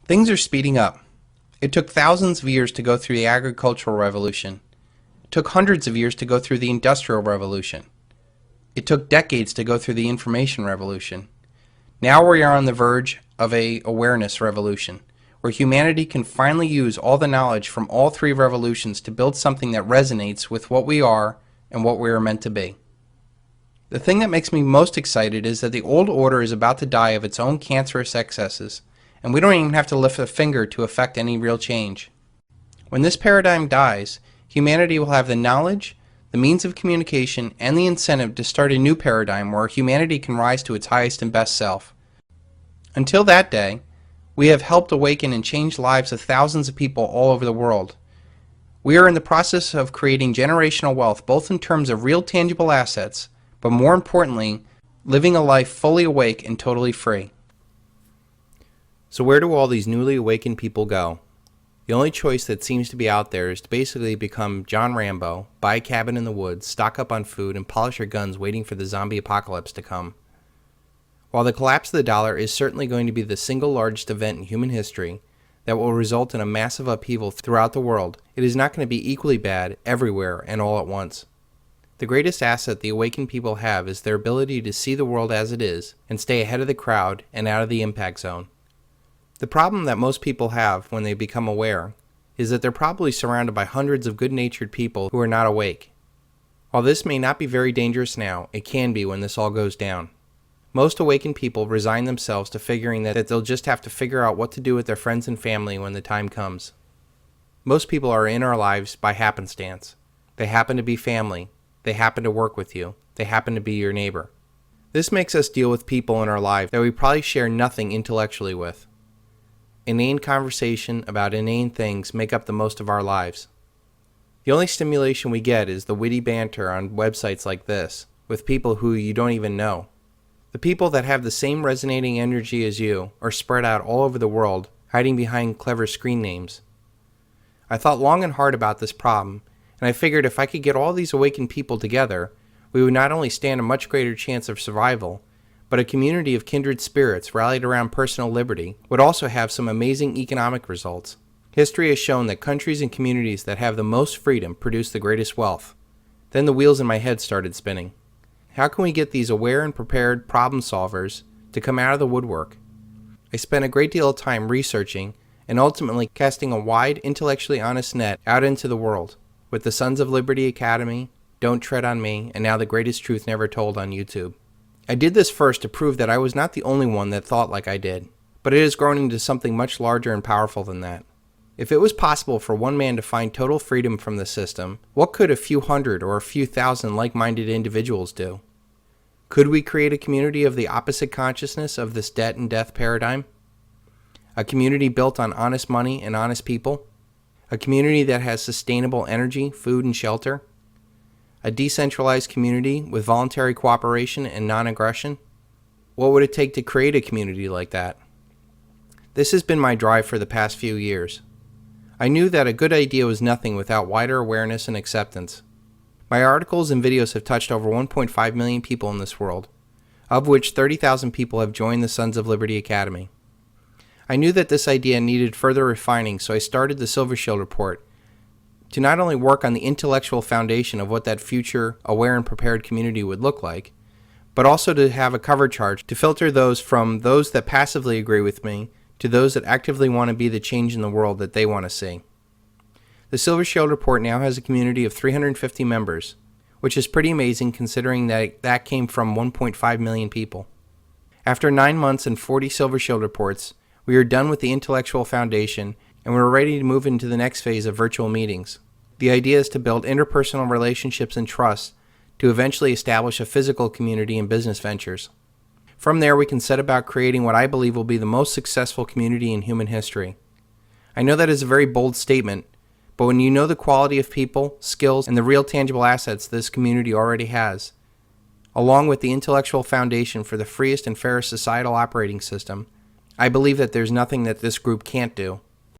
Things are speeding up. It took thousands of years to go through the agricultural revolution. It took hundreds of years to go through the industrial revolution. It took decades to go through the information revolution. Now we are on the verge of a awareness revolution, where humanity can finally use all the knowledge from all three revolutions to build something that resonates with what we are and what we are meant to be. The thing that makes me most excited is that the old order is about to die of its own cancerous excesses, and we don't even have to lift a finger to effect any real change. When this paradigm dies, humanity will have the knowledge, the means of communication, and the incentive to start a new paradigm where humanity can rise to its highest and best self. Until that day, we have helped awaken and change lives of thousands of people all over the world. We are in the process of creating generational wealth, both in terms of real tangible assets, but more importantly, living a life fully awake and totally free. So where do all these newly awakened people go? The only choice that seems to be out there is to basically become John Rambo, buy a cabin in the woods, stock up on food, and polish your guns waiting for the zombie apocalypse to come. While the collapse of the dollar is certainly going to be the single largest event in human history that will result in a massive upheaval throughout the world, it is not going to be equally bad everywhere and all at once. The greatest asset the awakened people have is their ability to see the world as it is and stay ahead of the crowd and out of the impact zone. The problem that most people have when they become aware is that they're probably surrounded by hundreds of good-natured people who are not awake. While this may not be very dangerous now, it can be when this all goes down. Most awakened people resign themselves to figuring that they'll just have to figure out what to do with their friends and family when the time comes. Most people are in our lives by happenstance. They happen to be family. They happen to work with you. They happen to be your neighbor. This makes us deal with people in our life that we probably share nothing intellectually with. Inane conversation about inane things make up the most of our lives. The only stimulation we get is the witty banter on websites like this, with people who you don't even know. The people that have the same resonating energy as you are spread out all over the world, hiding behind clever screen names. I thought long and hard about this problem, and I figured if I could get all these awakened people together, we would not only stand a much greater chance of survival, but a community of kindred spirits rallied around personal liberty would also have some amazing economic results. History has shown that countries and communities that have the most freedom produce the greatest wealth. Then the wheels in my head started spinning. How can we get these aware and prepared problem solvers to come out of the woodwork? I spent a great deal of time researching and ultimately casting a wide, intellectually honest net out into the world, with the Sons of Liberty Academy, Don't Tread on Me, and now The Greatest Truth Never Told on YouTube. I did this first to prove that I was not the only one that thought like I did, but it has grown into something much larger and powerful than that. If it was possible for one man to find total freedom from the system, what could a few hundred or a few thousand like-minded individuals do? Could we create a community of the opposite consciousness of this debt and death paradigm? A community built on honest money and honest people? A community that has sustainable energy, food, and shelter? A decentralized community with voluntary cooperation and non-aggression? What would it take to create a community like that? This has been my drive for the past few years. I knew that a good idea was nothing without wider awareness and acceptance. My articles and videos have touched over 1.5 million people in this world, of which 30,000 people have joined the Sons of Liberty Academy. I knew that this idea needed further refining, so I started the SilverShield report to not only work on the intellectual foundation of what that future aware and prepared community would look like, but also to have a cover charge to filter those from those that passively agree with me to those that actively want to be the change in the world that they want to see. The SilverShield report now has a community of 350 members, which is pretty amazing considering that came from 1.5 million people. After 9 months and 40 SilverShield reports, we are done with the intellectual foundation and we're ready to move into the next phase of virtual meetings. The idea is to build interpersonal relationships and trust to eventually establish a physical community and business ventures. From there, we can set about creating what I believe will be the most successful community in human history. I know that is a very bold statement, but when you know the quality of people, skills, and the real tangible assets this community already has, along with the intellectual foundation for the freest and fairest societal operating system, I believe that there's nothing that this group can't do.